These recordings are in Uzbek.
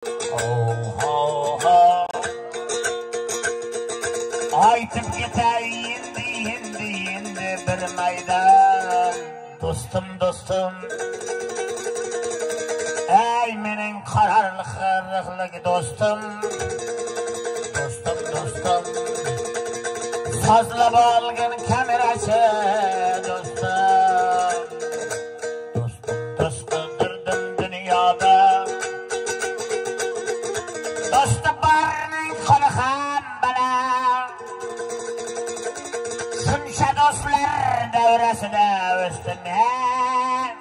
Oho, aytib ketay endi bir maydon. Do'stim, ey mening qararliq do'stim. Sozlab olgan kamerachi do'stim. Do'stim qildirdim dunyoda. Do'sti borning qo'li ham baland. Shuncha do'stlar davrasida o'sdim men.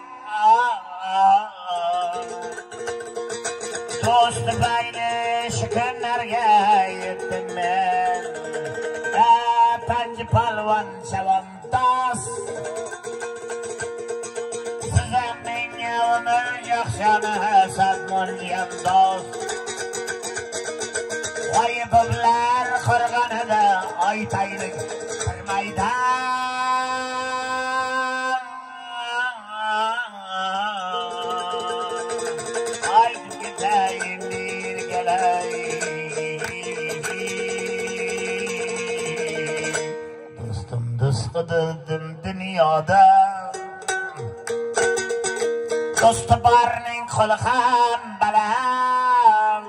Do'sti baylish kunlarga yetdim men. Panji palvon chavandoz. Sizam menga umr yaxshini sadmonjiyam do'st. G'oyiblar qirg'anida aytaylik bir maydon. Aytib ketayin birgalay. Do'st qildim dunyoda. Do'sti borning qo'li ham baland.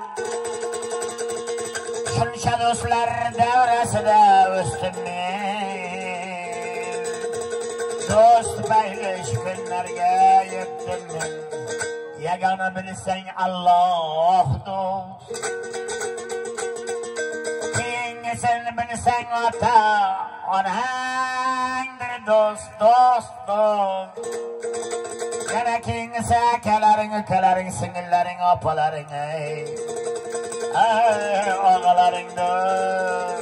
Shuncha do'stlar davrasida o'sdim men. Do'st baylish kunlarga yetdim men. Yagona bilsang Alloh do'st. Kengisini bilsang ota onangdir do'st. Yana kengisi akalaring, singillaring, opalaring, og'alaringdir.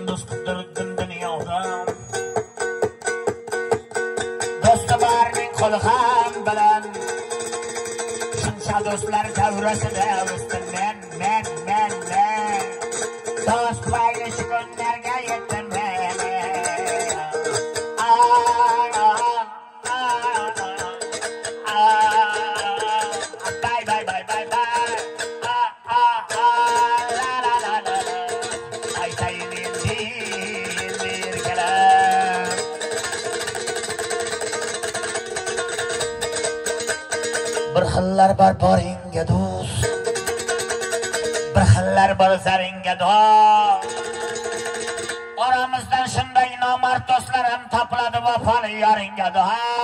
Do'st qildirdim dunyoda. Do'sti borning qo'li ham baland. Shuncha do'stlar davrasida o'sdim men. Do'st baylish kunlarga yetdim men. Bir xillar bor boringga do'st. Bir xillar bor zaringga do'st. Oramizdan shunday nomard do'stlar ham topiladi vafoli yoringga do'st.